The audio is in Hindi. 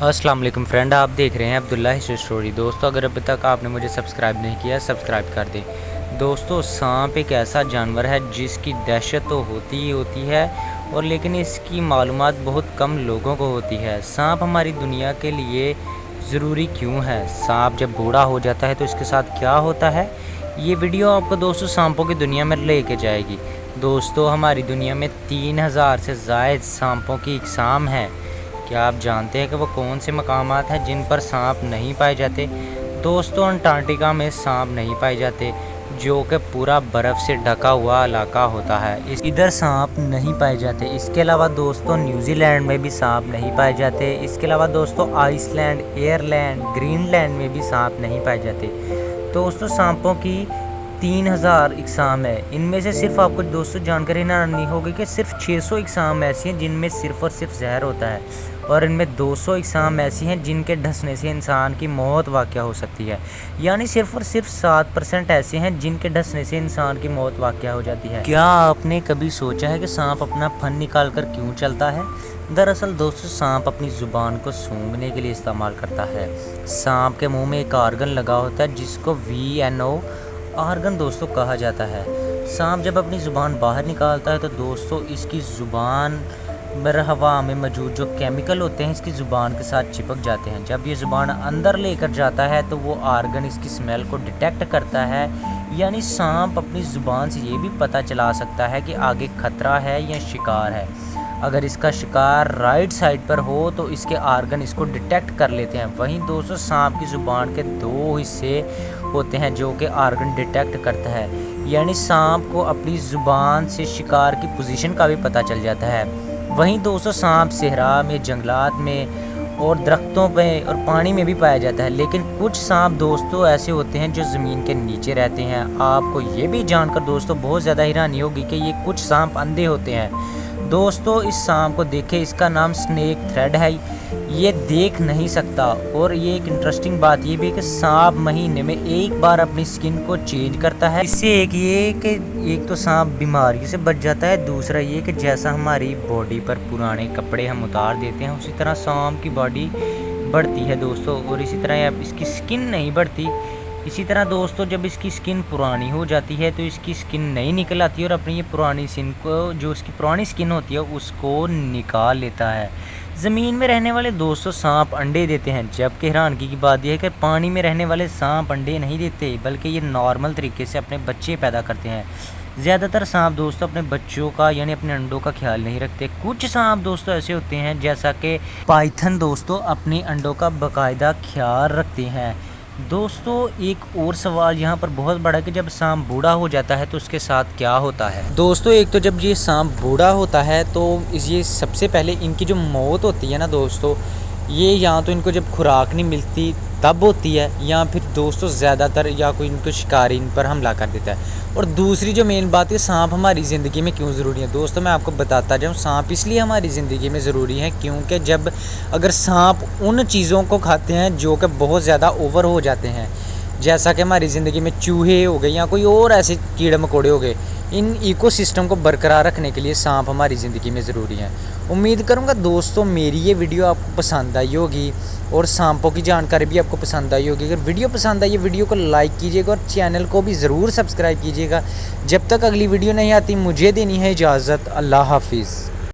अस्सलाम वालेकुम फ्रेंड, आप देख रहे हैं अब्दुल्ला हिस्ट्री स्टोरी। दोस्तों, अगर अभी तक आपने मुझे सब्सक्राइब नहीं किया, सब्सक्राइब कर दें। दोस्तों, सांप एक ऐसा जानवर है जिसकी दहशत तो होती ही होती है और लेकिन इसकी मालूमात बहुत कम लोगों को होती है। सांप हमारी दुनिया के लिए ज़रूरी क्यों है? सांप जब बूढ़ा हो जाता है तो इसके साथ क्या होता है? ये वीडियो आपको दोस्तों सांपों की दुनिया में लेके जाएगी। दोस्तों, हमारी दुनिया में 3000 से ज़ायद सांपों की इकसाम है। क्या आप जानते हैं कि वो कौन से मकामात हैं जिन पर सांप नहीं पाए जाते? दोस्तों, अंटार्कटिका में सांप नहीं पाए जाते, जो कि पूरा बर्फ़ से ढका हुआ इलाका होता है। इधर सांप नहीं पाए जाते। इसके अलावा दोस्तों, न्यूजीलैंड में भी सांप नहीं पाए जाते। इसके अलावा दोस्तों, आइसलैंड, एयरलैंड, ग्रीनलैंड में भी सांप नहीं पाए जाते। दोस्तों, सांपों की 3000 इकसाम है। इनमें से सिर्फ आपको दोस्तों जानकारी ना नहीं होगी कि सिर्फ 600 इकसाम ऐसी हैं जिनमें सिर्फ और सिर्फ जहर होता है, और इनमें 200 इकसाम ऐसी हैं जिनके ढसने से इंसान की मौत वाक़या हो सकती है। यानी सिर्फ और सिर्फ 7% ऐसे हैं जिनके ढसने से इंसान की मौत वाक़या हो जाती है। क्या आपने कभी सोचा है कि सांप अपना फन निकाल कर क्यों चलता है? दरअसल दोस्तों, सांप अपनी ज़ुबान को सूंघने के लिए इस्तेमाल करता है। सांप के मुंह में एक आर्गन लगा होता है जिसको VNO आर्गन दोस्तों कहा जाता है। सांप जब अपनी ज़ुबान बाहर निकालता है तो दोस्तों, इसकी ज़ुबान में हवा में मौजूद जो केमिकल होते हैं इसकी ज़ुबान के साथ चिपक जाते हैं। जब ये ज़ुबान अंदर लेकर जाता है तो वो आर्गन इसकी स्मेल को डिटेक्ट करता है। यानी सांप अपनी ज़ुबान से ये भी पता चला सकता है कि आगे खतरा है या शिकार है। अगर इसका शिकार राइट साइड पर हो तो इसके आर्गन इसको डिटेक्ट कर लेते हैं। वहीं दोस्तों, सांप की ज़ुबान के 2 हिस्से होते हैं जो कि आर्गन डिटेक्ट करता है। यानी सांप को अपनी ज़ुबान से शिकार की पोजीशन का भी पता चल जाता है। वहीं दोस्तों, सांप सहरा में, जंगलात में और दरख्तों पे और पानी में भी पाया जाता है। लेकिन कुछ सांप दोस्तों ऐसे होते हैं जो ज़मीन के नीचे रहते हैं। आपको ये भी जानकर दोस्तों बहुत ज़्यादा हैरानी होगी कि ये कुछ सांप अंधे होते हैं। दोस्तों, इस सांप को देखें, इसका नाम स्नेक थ्रेड है। ये देख नहीं सकता। और ये एक इंटरेस्टिंग बात ये भी है कि सांप महीने में एक बार अपनी स्किन को चेंज करता है। इससे एक तो सांप बीमारी से बच जाता है, दूसरा ये कि जैसा हमारी बॉडी पर पुराने कपड़े हम उतार देते हैं उसी तरह सांप की बॉडी बढ़ती है दोस्तों। और इसी तरह इसकी स्किन नहीं बढ़ती। इसी तरह दोस्तों, जब इसकी स्किन पुरानी हो जाती है तो इसकी स्किन नहीं निकल आती है और अपनी ये पुरानी स्किन को, जो इसकी पुरानी स्किन होती है, उसको निकाल लेता है। ज़मीन में रहने वाले दोस्तों सांप अंडे देते हैं, जबकि हैरानगी की बात यह है कि पानी में रहने वाले सांप अंडे नहीं देते, बल्कि ये नॉर्मल तरीके से अपने बच्चे पैदा करते हैं। ज़्यादातर सांप दोस्तों अपने बच्चों का यानी अपने अंडों का ख्याल नहीं रखते। कुछ सांप दोस्तों ऐसे होते हैं जैसा कि पाइथन दोस्तों अपने अंडों का बाकायदा ख्याल रखते हैं। दोस्तों, एक और सवाल यहाँ पर बहुत बड़ा है कि जब सांप बूढ़ा हो जाता है तो उसके साथ क्या होता है? दोस्तों, एक तो जब ये सांप बूढ़ा होता है तो ये सबसे पहले इनकी जो मौत होती है ना दोस्तों, ये या तो इनको जब खुराक नहीं मिलती तब होती है, या फिर दोस्तों ज़्यादातर या कोई इनको शिकारी इन पर हमला कर देता है। और दूसरी जो मेन बात है, सांप हमारी ज़िंदगी में क्यों ज़रूरी है? दोस्तों, मैं आपको बताता जाऊँ, सांप इसलिए हमारी ज़िंदगी में ज़रूरी है क्योंकि अगर सांप उन चीज़ों को खाते हैं जो कि बहुत ज़्यादा ओवर हो जाते हैं, जैसा कि हमारी ज़िंदगी में चूहे हो गए या कोई और ऐसे कीड़े मकोड़े हो गए, इन इकोसिस्टम को बरकरार रखने के लिए सांप हमारी ज़िंदगी में ज़रूरी है। उम्मीद करूँगा दोस्तों मेरी ये वीडियो आपको पसंद आई होगी और सांपों की जानकारी भी आपको पसंद आई होगी। अगर वीडियो पसंद आई, वीडियो को लाइक कीजिएगा और चैनल को भी ज़रूर सब्सक्राइब कीजिएगा। जब तक अगली वीडियो नहीं आती, मुझे देनी है इजाज़त। अल्लाह हाफिज़।